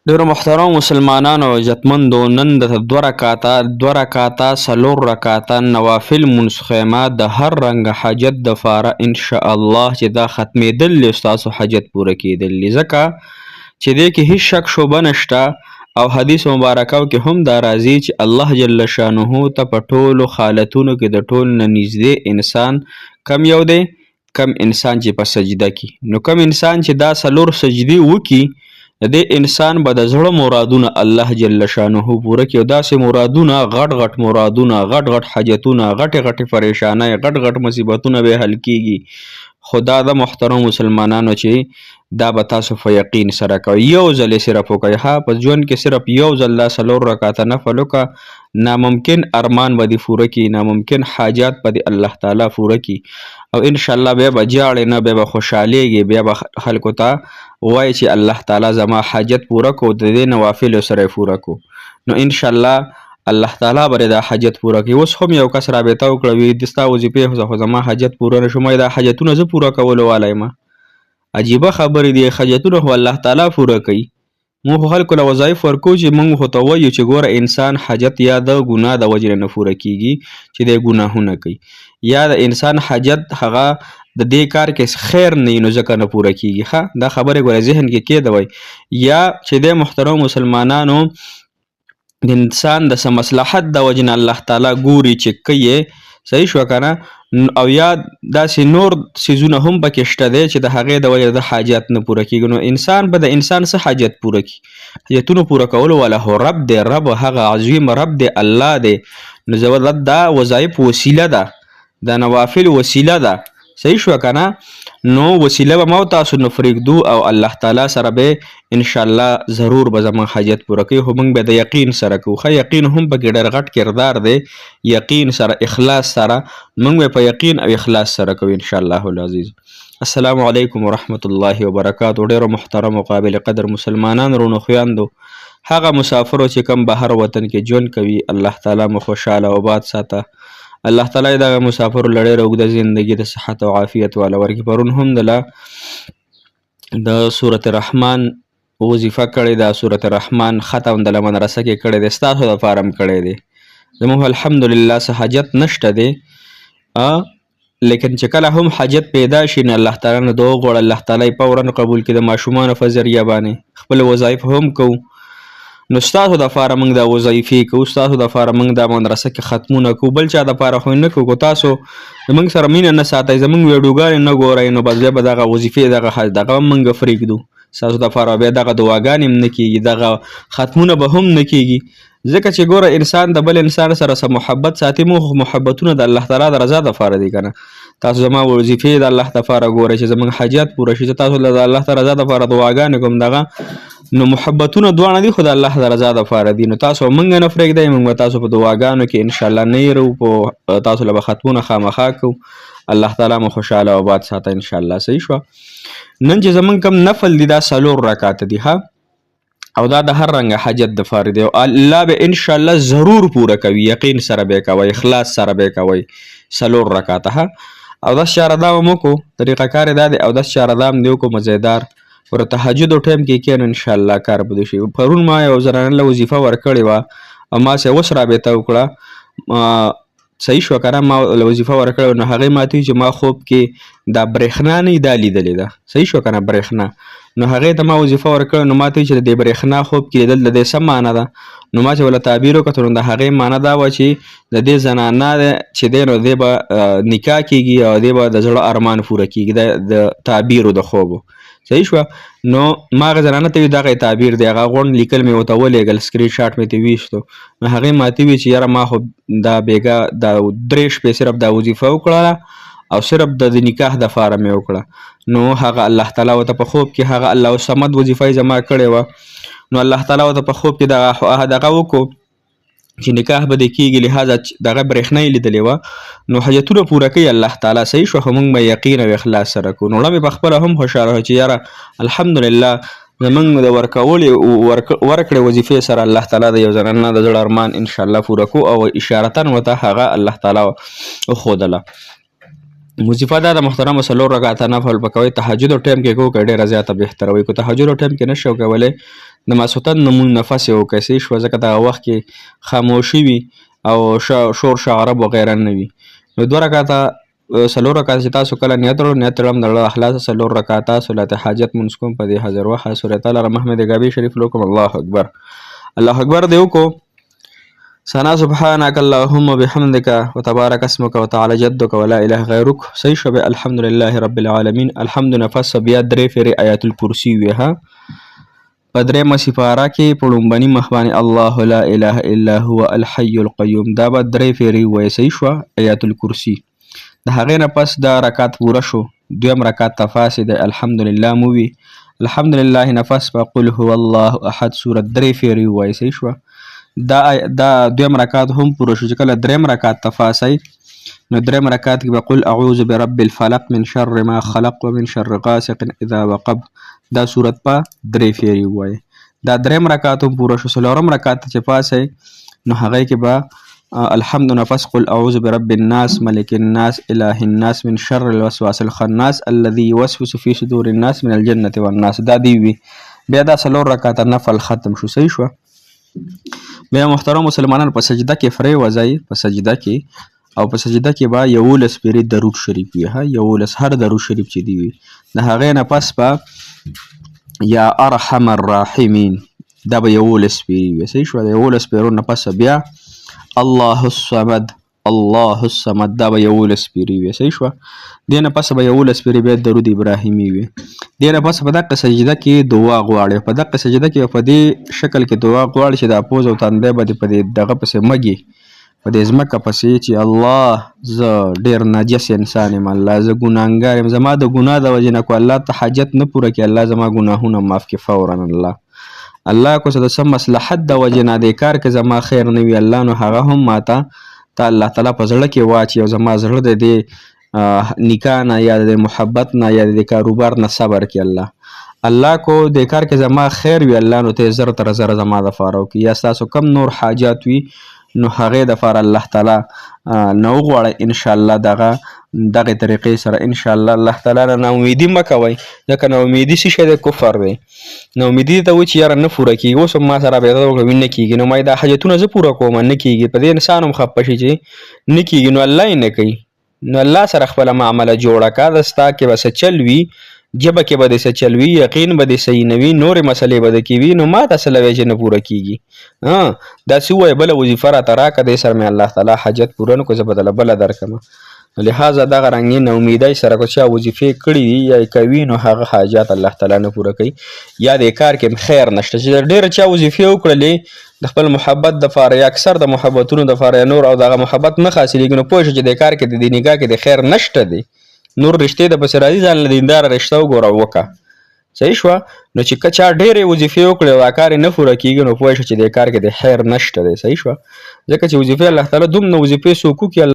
ډیرو محترم مسلمانانو عزتمندو نن د دوه رکعاته څلور رکعاته نوافل مونځ خیمه د هر رنګ حاجت دپاره انشاءالله چې دا ختمېدل دي ستاسو حاجت پوره کېدل دي ځکه چې دې کې هیڅ شک شبهه نشته او حدیث مبارکو کې هم دا راځي چې الله جل شانه ته په ټولو حالتونو کې د ټول نه نږدې انسان کم یو دی؟ کم انسان چې په سجده کې نو کم انسان چې دا څلور سجدې وکړي د دې انسان به د زړه مرادونه الله جل شانه پوره کړي او داسې مرادونه غټ مرادونه غټ حاجتونه غټې پریشانۍ غټ مصیبتونه به حل کیږي خو دا د محترم مسلمانانو چې دا به تاسو په یقین سره کوئ یو ځل یې صرف وکئ ها په ژوند کې صرف یو ځل دا څلور رکعاته نفل وکړه ناممکن ارمان به دې پوره کړي ناممکن حاجات به دې الله تعالی پوره کړي او انشاءالله بیا به جاړې نه بیا به خوشحالیږي بیا به خلکو ته وایي چې الله تعالی زما حاجت پوره کو د دې نوافلو سره یې پوره کو نو انشاءالله الله تعالی به دا حاجت پوره کوي اوس هم یو کس رابطه وکړه وایي د ستا وظیفې خو زما حاجت پوره نه شو ما دا حاجتونه زه پوره کولو والی یم عجیبه خبرې دي حاجتونه خو الله تعالی پوره کوي موږ خو خلکو له وظایف ورکو چې موږ خو ته وایو چې ګوره انسان حاجت یا د ګناه د وجې نه پوره کیږي چې دی ګناهونه کوي یا د انسان حاجت هغه د دې کار کې خیر نه نو ځکه نه پوره کیږي ښه دا خبرې ګوره ذهن کې کېدوئ یا چې دی محترم مسلمانانو د انسان د څه مصلحت د وجې نه الله تعالی ګوري چې کوي صحیح شوه که نه او یا داسې نور څیزونه هم پکې شته دی چې د هغې د وجې د حاجت نه پوره کېږي نو انسان به د انسان څه حاجت پوره کړي حاجتونو پوره کولو والا خو رب دی رب هغه عظیم رب دی الله دی نو زبردست دا وظایف وسیله ده دا نوافل وسیله ده صحیح شوه که نه نو وسیله به ما او تاسو نه پرېږدو او الله تعالی سره به انشاءالله ضرور به زموږ حاجت پوره کوي خو موږ به د یقین سره کوو ښه یقین هم پکې ډېر غټ کردار دی یقین سره اخلاص سره موږ به په یقین او اخلاص سره کوو انشاءالله العزیز السلام علیکم ورحمت الله وبرکاتو ډېرو محترم او قابل قدر مسلمانان رونو خویندو هغه مسافرو چې کوم بهر وطن کې ژوند کوي الله تعالی مو خوشحاله او آباد ساته الله تعالی دغه مسافرو له ډېره اوږده زندګي د صحت او عافیت والا ورکړي پرون هم دله د سورت رحمان وظیفه کړې ده سورت رحمان ختم دله مدرسه کې کړی دی ستاسو دپاره هم کړی دی زموږ الحمدلله څه حاجت نشته دی لیکن چې کله هم حاجت پیدا شي نو الله تعالی نه دعا وغواړه الله تعالی فورا قبول کړي د ماشومانو په ذریعه باندې خپل وظایف هم کوو نو ستاسو دپاره موږ دا وظایفې کوو ستاسو دپاره موږ دا مدرسه کې ختمونه کوو بل چا دپاره خو نه کوو تاسو زموږ سره مینه نه ساتئ زموږ ویډیوګانې نه ګورئ نو بس بیا به دغه وظیفې دغه هم موږ پرېږدو ستاسو دپاره بیا دغه دعاګانې هم نه کېږي دغه ختمونه به هم نه کېږي ځکه چې ګوره انسان د بل انسان سره څه محبت ساتي موږ محبتونه د الله تعالی د رضا دپاره دي که نه تاسو زما وظیفې د الله دپاره ګورئ چې زموږ حاجات پوره شي زه تاسو د الله د رضا دپاره دعاګانې کوم دغه نو محبتونه دواړه دي خو د الله د رضا دپاره دي نو تاسو موږ نه پرېږدئ موږ به تاسو په دعاګانو کې انشاءالله نه یېرو تاسو له به ختمونه خامخا کوو الله تعالی مو خوشحاله او آباد ساته انشاءالله صحیح شوه نن چې زموږ کوم نفل دي دا څلور رکعاته دي ها او دا د هر رنګه حاجت دپاره دی او الله به انشاءالله ضرور پوره کوي یقین سره به کوئ اخلاص سره به کوئ څلور رکعاته ها او داس چارهدام هم وکړو طریقه کار یې دا دی او داس چارهدام دې وکړو مزیدار ور تهجد ټایم کې کېنو انشاءالله کار به شي پرون ما یو زنانه له وظیفه ورکړې وه او ما سې اوس رابطه وکړه صحیح شوه که نه ما له وظیفه ورکړې نو هغې ما ته چې ما خوب کې دا برېښنا نه دا لیدلې ده صحیح شوه که نه برېښنا نو هغې ته ما وظیفه ورکړه نو ما ته چې د دې برېښنا خوب کې لیدل د دې څه معنی ده نو ما چې ورله تعبیر وکړه نو د هغې معنی دا وه چې د دې زنانه چې دی نو دی به نکاح کېږي او دی به د زړه ارمان پوره کېږي د تعبیرو د خوبو صحیح شوه نو ما هغه زنانه ته وي دغه تعبیر دی هغه غونډ لیکل مې ورته ولېږل سکرین شاټ مې ترې ویستو نو هغې ما ته وي چې یاره ما خو دا بېګا دا 3 شپې صرف دا وظیفه وکړله او صرف د نکاح دپاره مې وکړه نو هغه الله تعالی ورته په خوب کې هغه الله صمد وظیفه یې زما کړې وه نو الله تعالی ورته په خوب کې دغه وکړو چې نکاح به دې کېږي لهذا دغه برېښنا یې لیدلې وه نو حاجتونه پوره کوي الله تعالی صحیح شوه خو موږ به یقین او اخلاص سره کوو نو مې پخپله هم خوشحاله وه چې یاره الحمدلله زموږ د ورکړې وظیفې سره الله تعالی د یو زنانه د زړه ارمان انشاءالله پوره کو او اشارتن ورته هغه الله تعالی وښودله وظیفه دا د محترمو 4 رکعاته نفل به کوئ. تهجد ټایم کې کوو که ډېره زیاته بهتره وي. که تهجد ټایم کې نشئ کولی د ماسخوتن لمونځ نه پس یې وکئ. صحیح شوه. ځکه دغه وخت کې خاموشي وي او شور شعرب وغیره نه وي. نو 2 رکعاته 4 رکعاته چې تاسو کله نیت وړو، نیت تړم د زړه اخلاصه 4 رکعاته صلات حاجت مونځ کوم په دې حاضر وخت سورة ال محمد ګابي شریف لوکم. الله اکبر الله اکبر دې وکړو. ثنا سبحانك اللهم وبحمدك وتبارك اسمك وتعالى جدك ولا اله غيرك. صحیح شوه. الحمد لله رب العالمین. الحمد نفس بیا 3 فیرې آیات الکرسی ویها. په 3مه سپاره کې په لومبني مخ باندې الله لا اله الا هو الحي القيوم دا به 3 فیرې وایي. صحیح شوه. آیات الکرسی د هغې نه پس دا رکعت پوره شو. 2م رکعت ته فاسد الحمدلله مو وي. الحمدلله نفس په قل هو الله احد سورت 3 فیرې وایي. صحیح شوه. دا 2م رکعت هم پوره شو. چې کله 3م رکعت ته فاسئ نو 3م رکعت کې به قل اعوذ برب الفلق من شر ما خلق ومن شر غاسق اذا وقب دا صورت په 3 فیرې ووایي. دا 3م رکعت هم پوره شو. 4م رکعت ته چې پاسئ نو هغې کې به الحمد نفس قل اعوذ برب الناس ملک الناس اله الناس من شر الوسواس الخناس الذي يوسوس في صدور الناس من الجنة والناس دا دی وي. بیا دا 4 رکعت نفل ختم شو. صحیح شوه. بیا محترم مسلمانان په سجده کې فرې وځئ. په سجده کې او په سجده کې به 11 پیرې درود شریف وي. 11 هر درود شریف چې دی وي د هغې نه پس به یا ارحم الراحمین دا به 11 پیرې وي. صحیح شوه. د 11 پیرو نه پس بیا الله الصمد الله الصمد دا به 11 پیرې وي. صحیح شوه. دې نه پس به 11 پیرې بیا درود ابراهیمي وي. دې نه پس په دغه سجده کې دعا غواړي. په دغه سجده کې په دې شکل کې دعا غواړي چې دا پوز او تندی به په دې دغه پسې مږي په دې ځمکه پسې چې الله زه ډېر نجس انسان یم، الله زه ګناهګار یم، زما د ګناه د وجې نه کو الله ته حاجت نه پوره کړي، الله زما ګناهونه معاف کړي فورا. الله کو څه د څه مصلحت د وجې نه دې کار کې زما خیر نه وي الله نو هغه هم ماته ته الله تعالی په زړه کې واچي او زما زړه د دې نکاح نه یا د محبت نه یا د کاروبار نه صبر کړي. الله کو د کار کې زما خیر وي الله نو ته زر تر زر زما دپاره وکړي. یا ستاسو کم نور حاجات وي نو هغې دپاره الله تعالی نه وغواړئ انشاءالله دغې طریقې سره انشاءالله الله تعالی نه ناامیدي مه کوئ ځکه ناامیدي څه شی دی کفر دی. ناامیدي ته وایي چې یاره نه پوره کېږي اوس هم ما سره رابطه وکړه نه کېږي نو ما دا حاجتونه زه پوره کوم نه کېږي په دې انسان هم خفه شي چې نه کېږي نو الله یې نه کوي. نو الله سره خپله معامله جوړه که د ستا کې به څه چل وي جبه کې به دې څه چل وي یقین به دې صحیح نه وي نورې مسلې به دې کې وي نو ما ته څه لوی چې نه پوره کېږي. داسې ووایه بله وظیفه راته راکړه دې سره مې الله تعالی حاجت پوره نه کړو زه به درله بله درکړم. لهذا دغه رنګې ناامیدۍ سره که چا وظیفې کړي دي یا یې کوي نو هغه حاجات الله تعالی نه پوره کوي یا دې کار کې خیر نشته. چې ډېره چا وظیفې وکړلې د خپل محبت دپاره یا اکثر د محبتونو دپاره یا نور او دغه محبت نه حاصلېږي نو پوه شه چې دې کار کې د دې نګاه کې د خیر نشته دی نور رشتې د پسې راځي ځان له دینداره رشته وګوره وکړه. صحیح شوه. نو چې که چا ډېرې وظیفې وکړې او دا کار یې نه پوره کېږي نو پوه شه چې دې کار کې د خیر نشته دی. صحیح شوه. ځکه چې وظیفې الله تعالی دومره وظیفې څوک وکړي